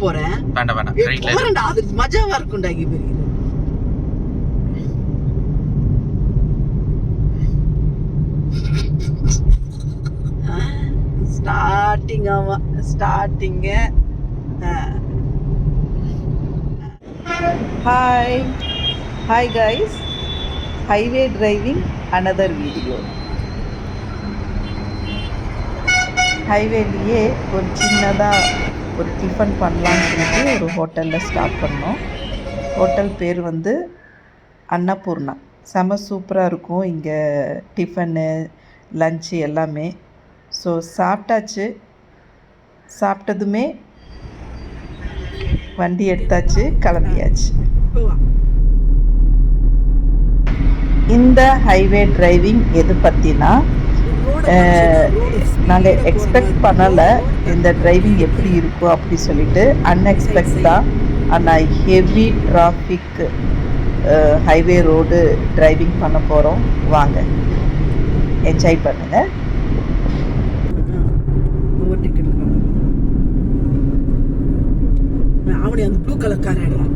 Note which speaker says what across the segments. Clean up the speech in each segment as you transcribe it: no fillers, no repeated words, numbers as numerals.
Speaker 1: போறேன்.
Speaker 2: வேண்டாம் வேண்டாம், ரைட்ல
Speaker 1: போறேன்டா, அது மஜாவா இருக்கும்டா. இங்க பெரிய ஸ்டார்டிங். ஆமா ஸ்டார்டிங்க. Hi hi guys, highway driving another video. ஹைவேலேயே ஒரு சின்னதாக ஒரு டிஃபன் பண்ணலான்னு சொல்லிட்டு ஒரு ஹோட்டலில் ஸ்டாப் பண்ணோம். ஹோட்டல் பேர் வந்து அன்னபூர்ணா. செம சூப்பராக இருக்கும் இங்கே டிஃபனு லன்ச்சு எல்லாமே. ஸோ சாப்பிட்டாச்சு. சாப்பிட்டதுமே வண்டி எடுத்தாச்சு, கிளம்பியாச்சு. இந்த ஹைவே டிரைவிங் எது பற்றினா, நாங்கள் எக்ஸ்பெக்ட் பண்ணலை இந்த டிரைவிங் எப்படி இருக்கும் அப்படி சொல்லிட்டு. அன்எக்ஸ்பெக்டாக ஆனால் heavy traffic highway road driving பண்ண போகிறோம். வாங்க என்ஜாய் பண்ணுங்கள். அவனே அந்த ப்ளூ கலர் கார் ஆடுறான்.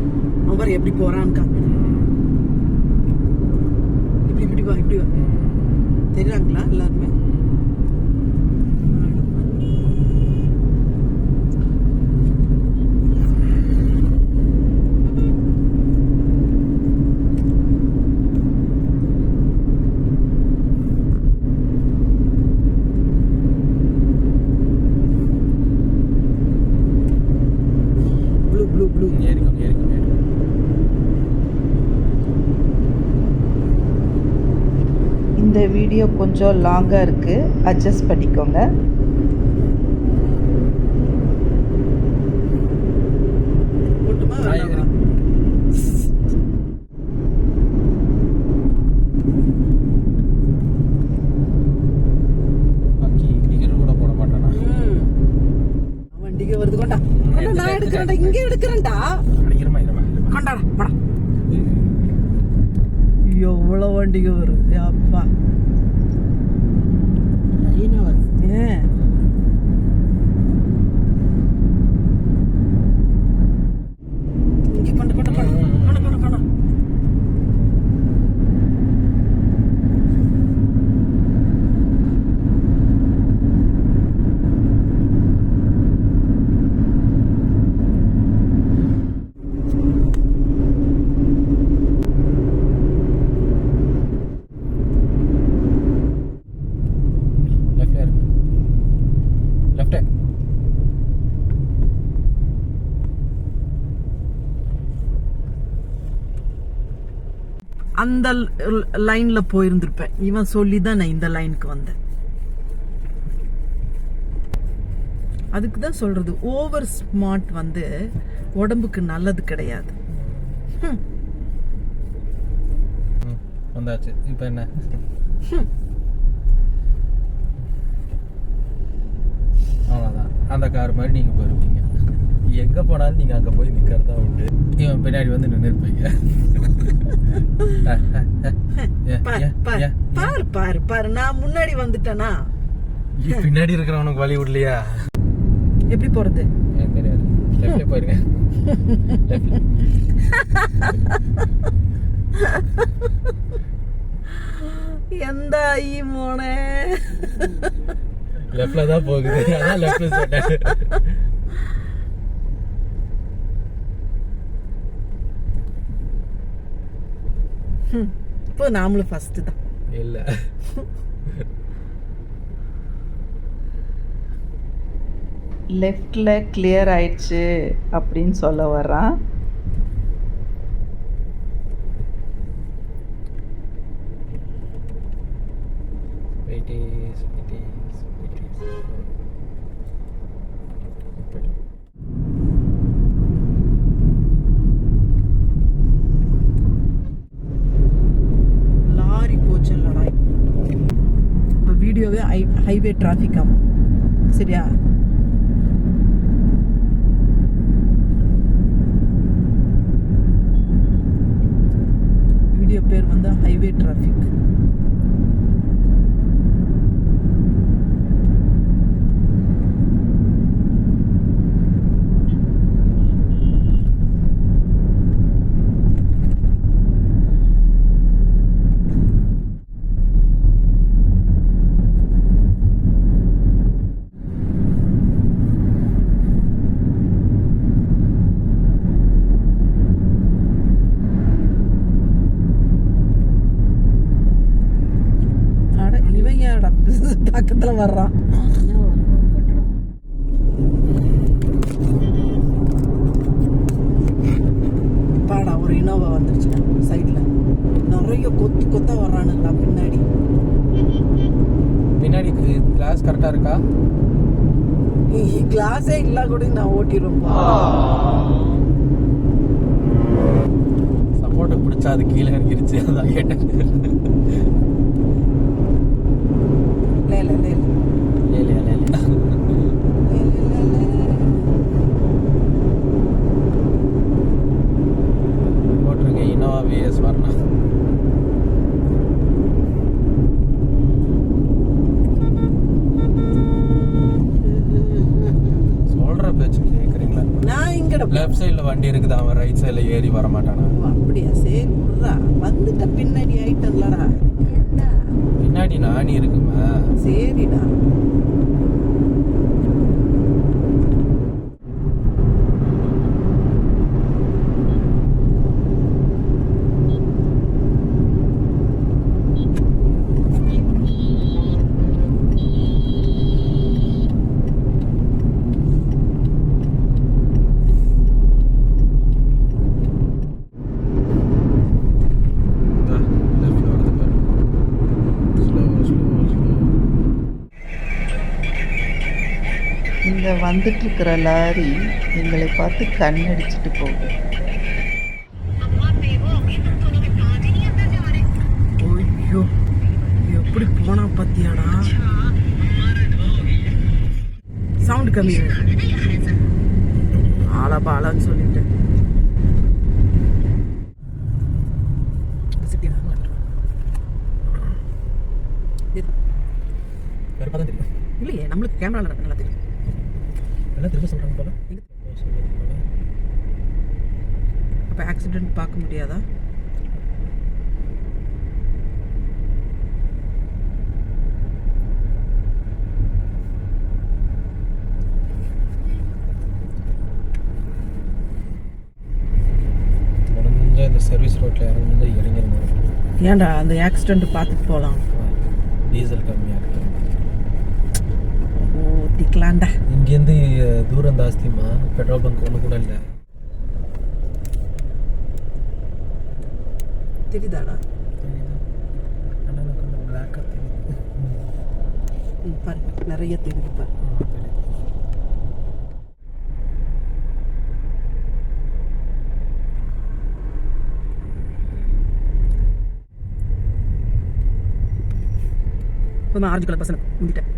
Speaker 1: அவன் எப்படி போறான்னு காமிடு. இப்படி வா, இப்படி வா. தெரியுறாங்களா எல்லாருமே? இந்த வீடியோ கொஞ்சம் லாங்காக இருக்குது, அட்ஜஸ்ட் பண்ணிக்கோங்க. வண்டிக்கு வருது. கொண்டா நான் எடுக்கிறேன்டா, இங்கே எடுக்கிறேன்டா. கொண்டாடா எவ்வளோ வண்டிக்கு வருது அப்பா. இங்கே கொண்டு கொண்டு கொண்டு கொண்டு கொண்டு கொண்டு. அந்த லைன்ல போயிருந்திருப்பேன். இவன் சொல்லிதான் நான் இந்த லைனுக்கு வந்தேன். அதுக்கு தான் சொல்றது, ஓவர் ஸ்மார்ட் வந்து உடம்புக்கு நல்லது கிடையாது.
Speaker 2: வந்தாச்சு. இப்போ என்ன, அவ்வளோதான். அந்த கார் மாதிரி நீங்கள் போயிருப்பீங்க. எங்கே போனாலும் நீங்கள் அங்கே போய் நிற்கிறதா உண்டு. இவன் பின்னாடி வந்து நின்று இருப்பீங்க.
Speaker 1: பாரு பாரு பாரு, நான் முன்னாடி வந்துட்டேனா?
Speaker 2: பின்னாடி இருக்கிறவனுக்கு வழி விடலையா?
Speaker 1: எப்படி போறது
Speaker 2: எனக்கு தெரியாது. லெஃப்ட்ல போயிருங்க.
Speaker 1: எந்த ஐ மோனே,
Speaker 2: லெஃப்ட்ல தான் போகுது. அதான் லெஃப்ட்ல சொன்னேன்.
Speaker 1: இப்போ நாமளும் ஃபர்ஸ்ட் தான்.
Speaker 2: இல்ல
Speaker 1: லெஃப்ட்ல கிளியர் ஆயிடுச்சு அப்படின்னு சொல்ல வர்றான். லாரி போச்சல்லடா. இப்போ வீடியோவே ஹைவே டிராஃபிக் ஆகும். சரியா? வீடியோ பேர் வந்து ஹைவே டிராஃபிக். பக்கத்துல வர்றான். பாடா ஒரு இனோவா வந்துருச்சு சைட்ல. நிறைய கொத்து கொத்தா வர்றானுங்களா பின்னாடி.
Speaker 2: பின்னாடி கிளாஸ் கரெக்டா இருக்கா?
Speaker 1: கிளாஸே இல்ல கூட நான் ஓட்டிடுவேன்.
Speaker 2: சப்போர்ட்டை பிடிச்சா அது கீழே இறங்கிருச்சு. அதான் கேட்டேன். போட்டிருக்கேன் இனோவா விஎஸ் வர்ணா. சொல்ற பேச்சு கேக்குறீங்களா? நான் இங்க லெஃப்ட் சைடுல வண்டி இருக்குது, அவன் ரைட் சைடுல ஏறி வர மாட்டானா?
Speaker 1: அப்படியா? சரி விடுறா, வந்துட்ட பின்னாடி ஆயிட்டல்லடா.
Speaker 2: பின்னாடி நானி இருக்குமா?
Speaker 1: சரிடா. இந்த வந்துட்டு இருக்கிற லாரி எங்களை பார்த்து கண்ணடிச்சிட்டு போகும். ஐயோ எப்படி போனா பத்தியாடா. சவுண்ட் கம்மி ஆளான்னு சொல்லிட்டு இல்லையே. நம்மளுக்கு கேமரா நல்லா தெரியும்.
Speaker 2: திரும்ப சொல்றாங்க போல.
Speaker 1: அப்ப ஆக்சிடென்ட் பார்க்க முடியாதா?
Speaker 2: முடிஞ்ச இந்த சர்வீஸ் ரோட்ல இறங்கிருந்தோம்.
Speaker 1: ஏன்டா அந்த ஆக்சிடென்ட் பார்த்துட்டு போகலாம்.
Speaker 2: டீசல் கம்மியா இருக்கு.
Speaker 1: திக்கலாண்டா.
Speaker 2: இங்கேருந்து தூரம் ஜாஸ்திமா. பெட்ரோல் பங்க் ஒன்று கூட இல்லை.
Speaker 1: தெரியுதாடா? பாரு நிறைய தெரியுது பாரு. ஆரஞ்சு கலர் பசங்க முந்திட்டேன்.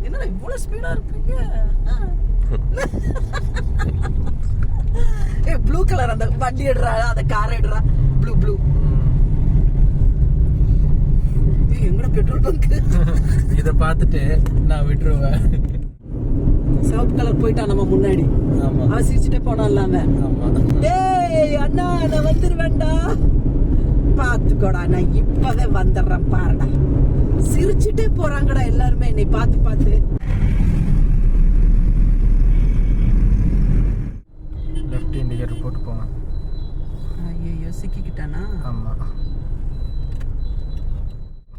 Speaker 1: என்னடா இவ்வளவு ஸ்பீடா இருக்கீங்க? ப்ளூ கலர் அந்த வண்டி எடுறா, அந்த கார் எடுறா. ப்ளூ எங்கடா பெட்ரோல் பங்க்?
Speaker 2: இத பார்த்துட்டு நான் விட்டுருவேன்.
Speaker 1: சிவப்பு கலர் போயிட்டா நம்ம முன்னாடி.
Speaker 2: ஆமா,
Speaker 1: அவன் சிரிச்சுட்டே போனான்ல அவன். ஆமா, டேய் அண்ணா நான் வந்துருவேன்டா, பாத்துக்கோடா நான் இப்பவே வந்துடுறேன் பாருடா. சிரிச்சுட்டே போறாங்கடா எல்லாருமே என்னை பார்த்து.
Speaker 2: லெஃப்ட் இண்டிகேட்டர் போட்டு போங்க.
Speaker 1: ஐயோ சிக்கிக்கிட்டானா?
Speaker 2: ஆமா,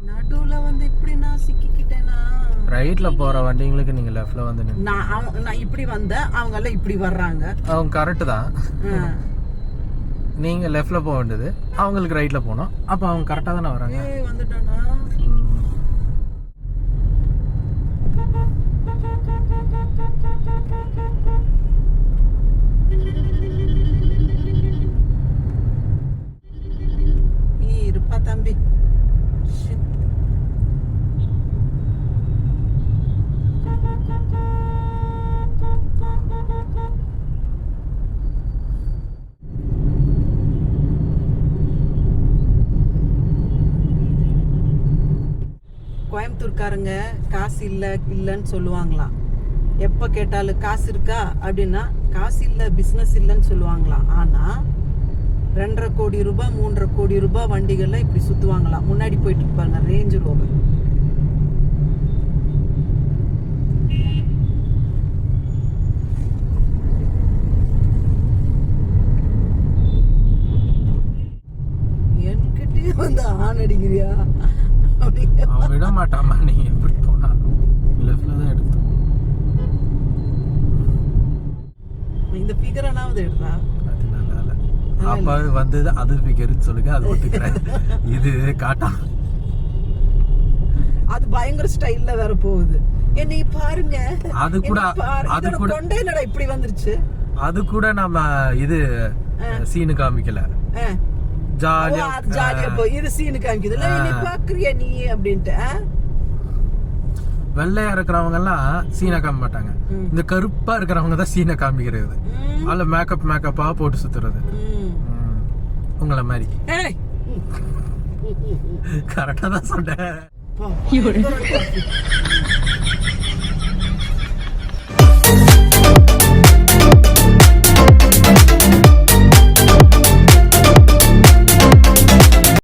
Speaker 1: நடுவுல வந்து இப்படி நான் சிக்கிக்கிட்டேனா?
Speaker 2: ரைட்ல போற வண்டிங்களுக்கு நீங்க லெஃப்ட்ல வந்து
Speaker 1: நான் இப்படி வந்தேன், அவங்க எல்லாம் இப்படி வர்றாங்க.
Speaker 2: அவங்க கரெக்ட் தான். நீங்க லெஃப்ட்ல போக வேண்டியது, அவங்களுக்கு ரைட்ல போனோம். அப்ப அவங்க கரெக்டா தானே வராங்க.
Speaker 1: வந்துட்டானா? இருப்பா தம்பி. கோயம்புத்தூர்காரங்க காசு இல்லைன்னு சொல்லுவாங்களாம். எப்போ கேட்டாலும் காசு இருக்கா அப்படின்னா காசு இல்லை, பிஸ்னஸ் இல்லைன்னு சொல்லுவாங்களாம். ஆனால் 2.5 கோடி ரூபாய் 3.5 கோடி ரூபாய் வண்டிகள்லாம் இப்படி சுற்றுவாங்களாம். முன்னாடி போயிட்டு இருப்பாங்க ரேஞ்ச் ரோவர். ஆன் அடிக்கிறியா
Speaker 2: அவன் விட மாட்டாமா. நீங்க எப்படி போனாலும் லெஃப்ட்ல தான் எடுத்து
Speaker 1: இந்த பிகரனாவது எடுறா.
Speaker 2: அது நல்லா இல்ல. அப்ப வந்தது அது பிகர்னு சொல்லுங்க, அது ஒத்துக்கிறேன். இது காட்டா
Speaker 1: அது பயங்கர ஸ்டைல்ல வேற போகுது. நீ பாருங்க,
Speaker 2: அது கூட
Speaker 1: கொண்டையிலடா இப்படி வந்துருச்சு.
Speaker 2: அது கூட நம்ம இது சீனு காமிக்கல,
Speaker 1: ஜாலியா போய் இது சீனு காமிக்குது. நீ பாக்குறியா நீ அப்படின்ட்டு.
Speaker 2: வெள்ளையா இருக்கிறவங்க எல்லாம் சீனை காம மாட்டாங்க, இந்த கருப்பா இருக்கிறவங்க தான் சீனை காமிக்கிறது. அதுல மேக்கப்பா போட்டு சுத்துறது. உங்களை மாதிரி கரெக்டா தான் சொன்னேன்.